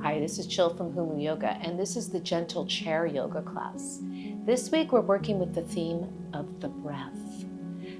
Hi, this is Jill from Humu Yoga, and this is the gentle chair yoga class. This week we're working with the theme of the breath.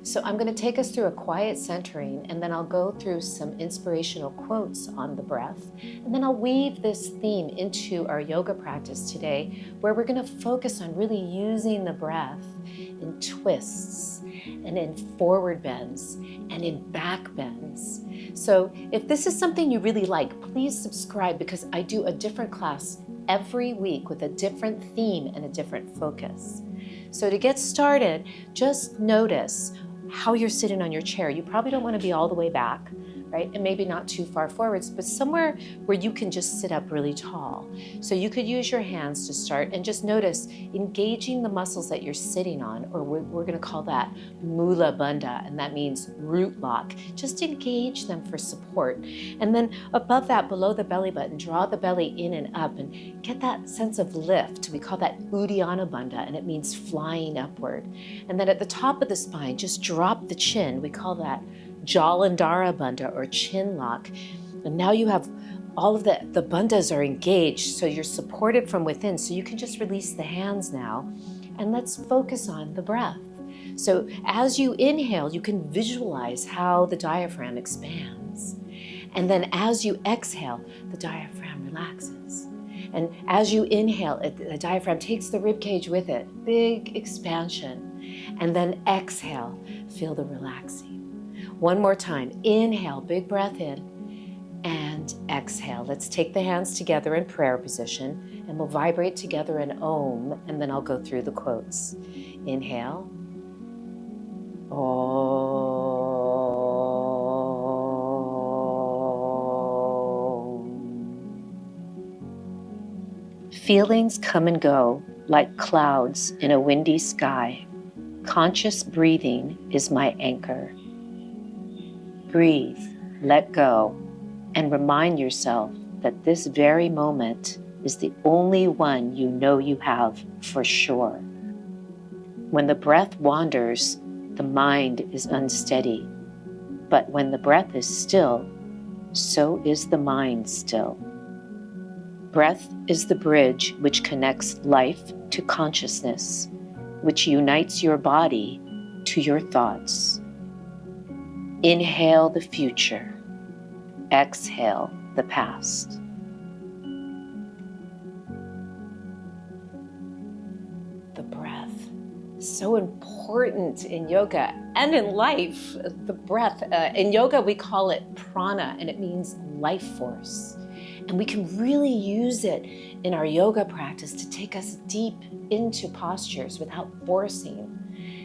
So I'm going to take us through a quiet centering, and then I'll go through some inspirational quotes on the breath, and then I'll weave this theme into our yoga practice today, where we're going to focus on really using the breath in twists and in forward bends and in back bends. So if this is something you really like, please subscribe, because I do a different class every week with a different theme and a different focus. So to get started, just notice how you're sitting on your chair. You probably don't want to be all the way back, right? And maybe not too far forwards, but somewhere where you can just sit up really tall. So you could use your hands to start, and just notice engaging the muscles that you're sitting on, or we're going to call that Mula Bandha, and that means root lock. Just engage them for support. And then above that, below the belly button, draw the belly in and up and get that sense of lift. We call that Uddiyana Bandha, and it means flying upward. And then at the top of the spine, just drop the chin. We call that Jalandhara Bandha, or chin lock. And now you have all of the bandhas are engaged, so you're supported from within, so you can just release the hands now. And let's focus on the breath. So as you inhale, you can visualize how the diaphragm expands. And then as you exhale, the diaphragm relaxes. And as you inhale, the diaphragm takes the rib cage with it, big expansion. And then exhale, feel the relaxing. One more time, inhale, big breath in, and exhale. Let's take the hands together in prayer position, and we'll vibrate together in Om, and then I'll go through the quotes. Inhale. Om. Feelings come and go like clouds in a windy sky. Conscious breathing is my anchor. Breathe, let go, and remind yourself that this very moment is the only one you know you have for sure. When the breath wanders, the mind is unsteady. But when the breath is still, so is the mind still. Breath is the bridge which connects life to consciousness, which unites your body to your thoughts. Inhale the future, exhale the past. The breath, so important in yoga and in life. The breath, in yoga we call it prana, and it means life force. And we can really use it in our yoga practice to take us deep into postures without forcing.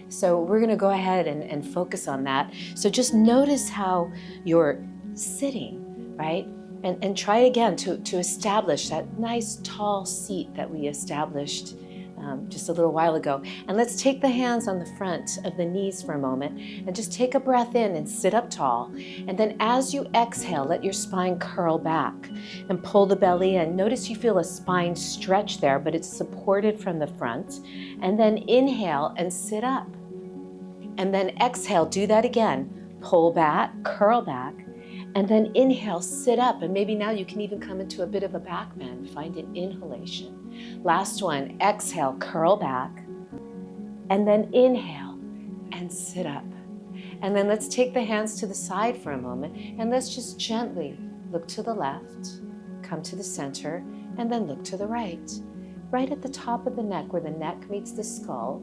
So we're going to go ahead and focus on that. So just notice how you're sitting, right? And try again to establish that nice tall seat that we established just a little while ago. And let's take the hands on the front of the knees for a moment, and just take a breath in and sit up tall. And then as you exhale, let your spine curl back and pull the belly in. Notice you feel a spine stretch there, but it's supported from the front. And then inhale and sit up. And then exhale, do that again. Pull back, curl back, and then inhale, sit up. And maybe now you can even come into a bit of a back bend. Find an inhalation. Last one, exhale, curl back, and then inhale and sit up. And then let's take the hands to the side for a moment, and let's just gently look to the left, come to the center, and then look to the right. Right at the top of the neck, where the neck meets the skull,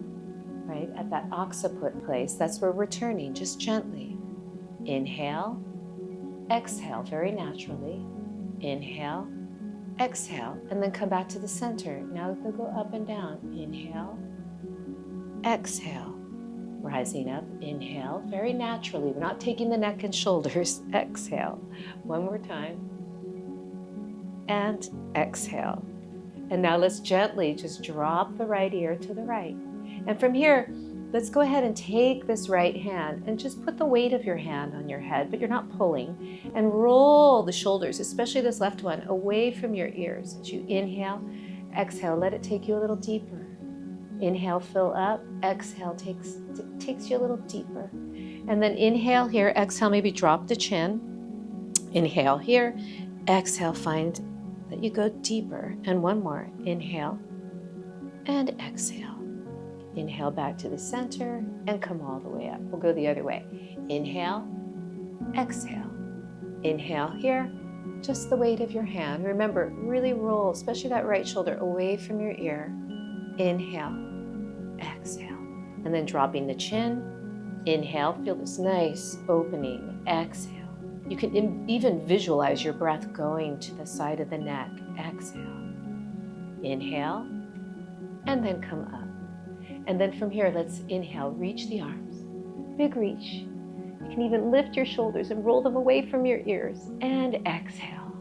right at that occiput place, that's where we're turning, just gently. Inhale, exhale very naturally. Inhale, exhale, and then come back to the center. Now they'll go up and down. Inhale, exhale, rising up. Inhale, very naturally. We're not taking the neck and shoulders. Exhale. One more time. And exhale. And now let's gently just drop the right ear to the right. And from here, let's go ahead and take this right hand and just put the weight of your hand on your head, but you're not pulling, and roll the shoulders, especially this left one, away from your ears. As you inhale, exhale, let it take you a little deeper. Inhale, fill up. Exhale, takes you a little deeper. And then inhale here, exhale, maybe drop the chin. Inhale here, exhale, find that you go deeper. And one more. Inhale and exhale. Inhale back to the center and come all the way up. We'll go the other way. Inhale, exhale. Inhale here, just the weight of your hand. Remember, really roll, especially that right shoulder, away from your ear. Inhale, exhale. And then dropping the chin. Inhale, feel this nice opening. Exhale. You can even visualize your breath going to the side of the neck. Exhale. Inhale, and then come up. And then from here, let's inhale, reach the arms. Big reach. You can even lift your shoulders and roll them away from your ears. And exhale.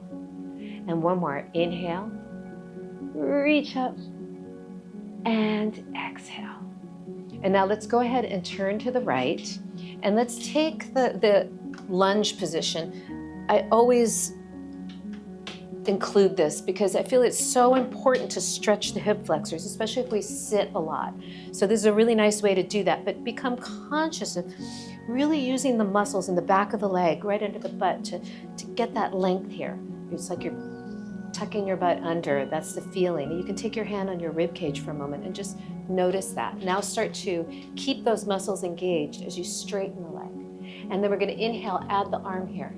And one more. Inhale, reach up, and exhale. And now let's go ahead and turn to the right. And let's take the lunge position. I always include this because I feel it's so important to stretch the hip flexors, especially if we sit a lot. So this is a really nice way to do that, but become conscious of really using the muscles in the back of the leg, right under the butt to get that length here. It's like you're tucking your butt under. That's the feeling. You can take your hand on your rib cage for a moment and just notice that. Now start to keep those muscles engaged as you straighten the leg. And then we're going to inhale, add the arm here.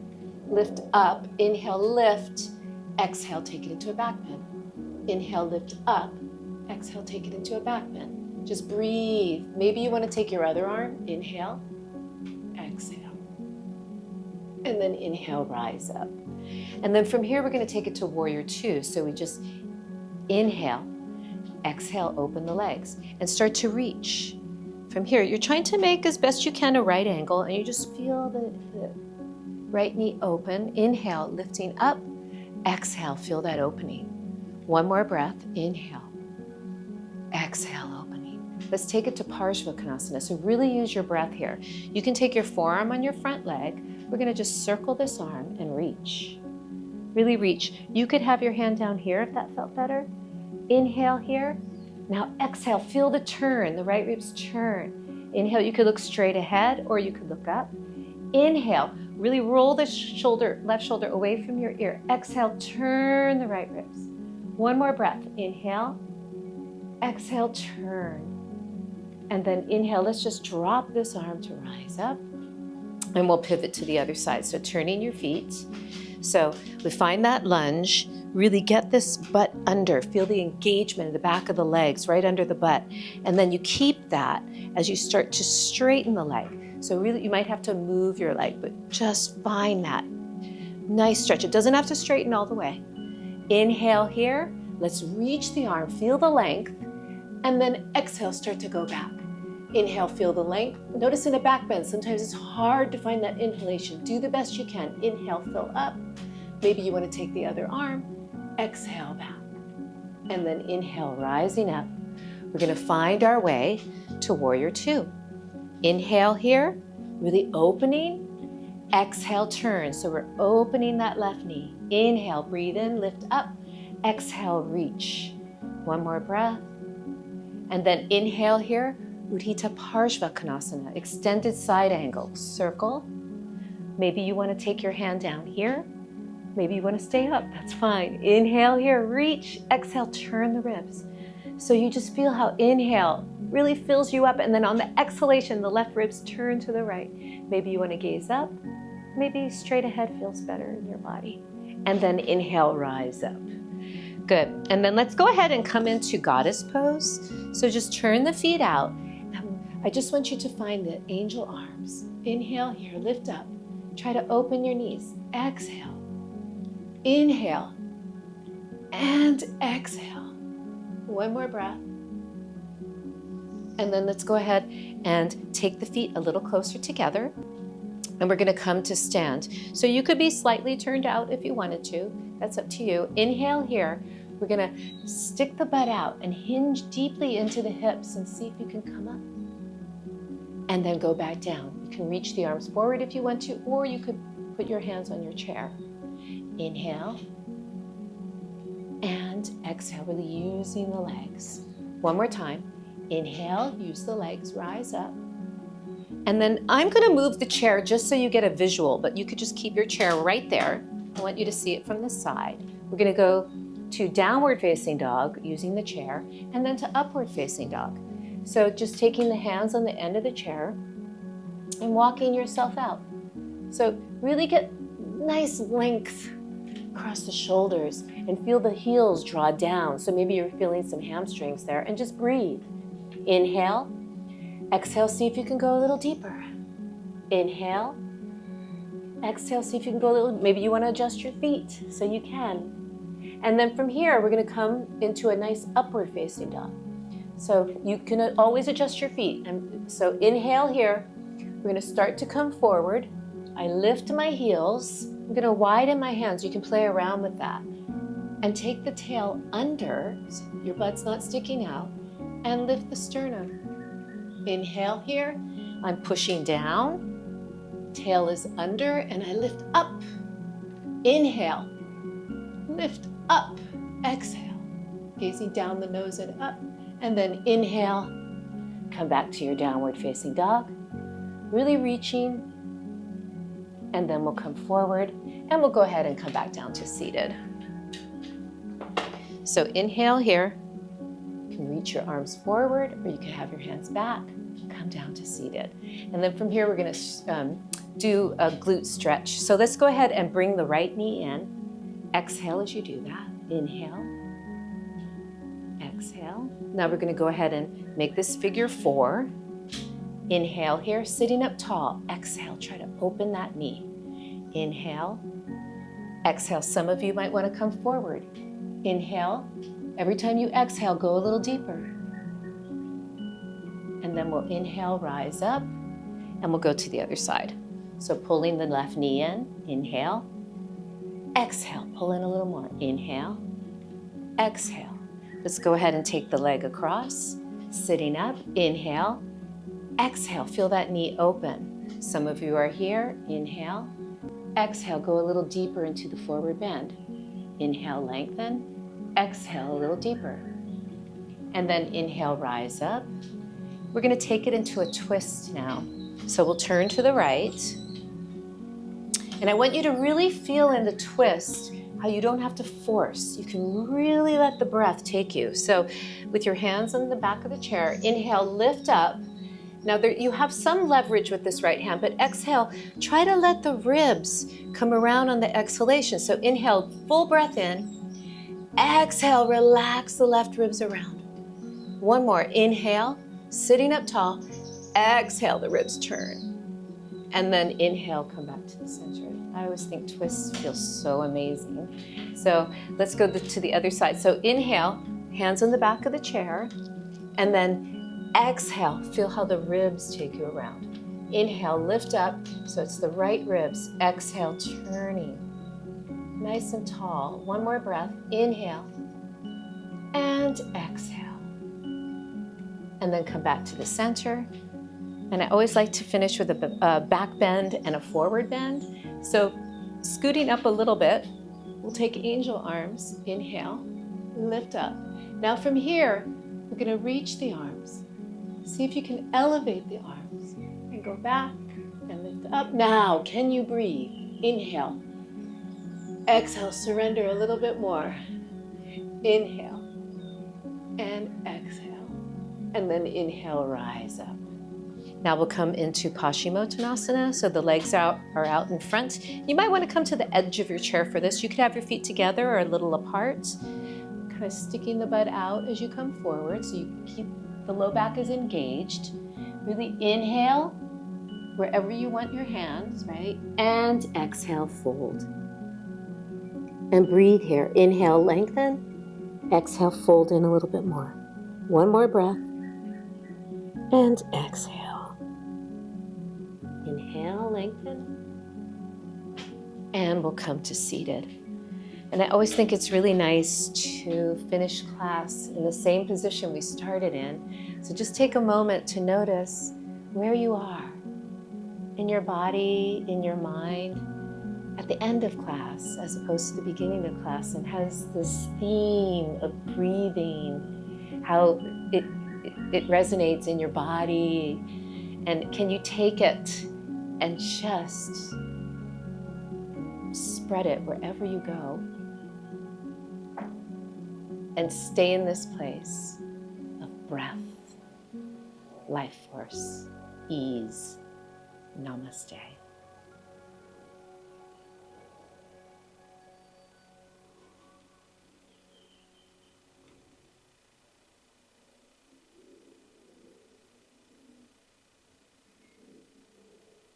Lift up, inhale, lift. Exhale, take it into a back bend. Inhale, lift up. Exhale, take it into a back bend. Just breathe. Maybe you want to take your other arm. Inhale, exhale. And then inhale, rise up. And then from here, we're going to take it to warrior two. So we just inhale, exhale, open the legs, and start to reach. From here, you're trying to make as best you can a right angle, and you just feel the right knee open. Inhale, lifting up. Exhale, feel that opening. One more breath. Inhale. Exhale, opening. Let's take it to Pashimotanasana. So really use your breath here. You can take your forearm on your front leg. We're going to just circle this arm and reach. Really reach. You could have your hand down here if that felt better. Inhale here. Now exhale, feel the turn, the right ribs turn. Inhale, you could look straight ahead or you could look up. Inhale, really roll the shoulder, left shoulder away from your ear. Exhale, turn the right ribs. One more breath. Inhale, exhale, turn. And then inhale, let's just drop this arm to rise up. And we'll pivot to the other side. So turning your feet. So we find that lunge, really get this butt under, feel the engagement in the back of the legs, right under the butt. And then you keep that as you start to straighten the leg. So really, you might have to move your leg, but just find that nice stretch. It doesn't have to straighten all the way. Inhale here. Let's reach the arm, feel the length, and then exhale, start to go back. Inhale, feel the length. Notice in a back bend, sometimes it's hard to find that inhalation. Do the best you can. Inhale, fill up. Maybe you want to take the other arm. Exhale back. And then inhale, rising up. We're going to find our way to warrior two. Inhale here, really opening. Exhale, turn. So we're opening that left knee. Inhale, breathe in, lift up. Exhale, reach. One more breath. And then inhale here, Uddita Pashimotanasana, extended side angle, circle. Maybe you want to take your hand down here. Maybe you want to stay up, that's fine. Inhale here, reach. Exhale, turn the ribs. So you just feel how inhale really fills you up, and then on the exhalation, the left ribs turn to the right. Maybe you want to gaze up. Maybe straight ahead feels better in your body. And then inhale, rise up. Good. And then let's go ahead and come into goddess pose. So just turn the feet out. I just want you to find the angel arms. Inhale here, lift up. Try to open your knees. Exhale. Inhale. And exhale. One more breath. And then let's go ahead and take the feet a little closer together. And we're going to come to stand. So you could be slightly turned out if you wanted to. That's up to you. Inhale here. We're going to stick the butt out and hinge deeply into the hips and see if you can come up. And then go back down. You can reach the arms forward if you want to, or you could put your hands on your chair. Inhale. And exhale, really using the legs. One more time. Inhale, use the legs, rise up. And then I'm going to move the chair just so you get a visual, but you could just keep your chair right there. I want you to see it from the side. We're gonna go to downward facing dog using the chair, and then to upward facing dog. So just taking the hands on the end of the chair and walking yourself out. So really get nice length across the shoulders and feel the heels draw down. So maybe you're feeling some hamstrings there, and just breathe. Inhale, exhale, see if you can go a little deeper. Inhale, exhale, see if you can go a little, maybe you want to adjust your feet so you can. And then from here, we're going to come into a nice upward facing dog. So you can always adjust your feet. And so inhale here, we're going to start to come forward. I lift my heels. I'm going to widen my hands. You can play around with that. And take the tail under, so your butt's not sticking out, and lift the sternum. Inhale here, I'm pushing down. Tail is under, and I lift up. Inhale, lift up. Exhale, gazing down the nose and up. And then inhale, come back to your downward facing dog. Really reaching. And then we'll come forward, and we'll go ahead and come back down to seated. So inhale here. You can reach your arms forward, or you can have your hands back. Come down to seated. And then from here, we're going to do a glute stretch. So let's go ahead and bring the right knee in. Exhale as you do that. Inhale. Exhale. Now we're going to go ahead and make this figure 4. Inhale here, sitting up tall. Exhale, try to open that knee. Inhale. Exhale, some of you might want to come forward. Inhale. Every time you exhale, go a little deeper. And then we'll inhale, rise up, and we'll go to the other side. So pulling the left knee in, inhale. Exhale, pull in a little more. Inhale. Exhale. Let's go ahead and take the leg across, sitting up. Inhale. Exhale, feel that knee open. Some of you are here. Inhale. Exhale, go a little deeper into the forward bend. Inhale, lengthen. Exhale, a little deeper. And then inhale, rise up. We're going to take it into a twist now. So we'll turn to the right. And I want you to really feel in the twist how you don't have to force. You can really let the breath take you. So with your hands on the back of the chair, inhale, lift up. Now you have some leverage with this right hand, but exhale, try to let the ribs come around on the exhalation. So inhale, full breath in. Exhale, relax the left ribs around. One more, inhale, sitting up tall. Exhale, the ribs turn. And then inhale, come back to the center. I always think twists feel so amazing. So let's go to the other side. So inhale, hands on the back of the chair, and then exhale, feel how the ribs take you around. Inhale, lift up, so it's the right ribs. Exhale, turning. Nice and tall. One more breath. Inhale and exhale. And then come back to the center. And I always like to finish with a back bend and a forward bend. So scooting up a little bit, we'll take angel arms. Inhale, lift up. Now from here, we're going to reach the arms. See if you can elevate the arms and go back and lift up. Now, can you breathe? Inhale. Exhale, surrender a little bit more. Inhale and exhale. And then inhale, rise up. Now we'll come into Pashimotanasana. So the legs are out in front. You might want to come to the edge of your chair for this. You could have your feet together or a little apart. Kind of sticking the butt out as you come forward. So you keep the low back is engaged. Really inhale wherever you want your hands, right? And exhale, fold. And breathe here. Inhale, lengthen. Exhale, fold in a little bit more. One more breath. And exhale. Inhale, lengthen. And we'll come to seated. And I always think it's really nice to finish class in the same position we started in. So just take a moment to notice where you are in your body, in your mind, at the end of class as opposed to the beginning of class, and has this theme of breathing, how it resonates in your body, and can you take it and just spread it wherever you go. and stay in this place of breath, life force, ease. Namaste.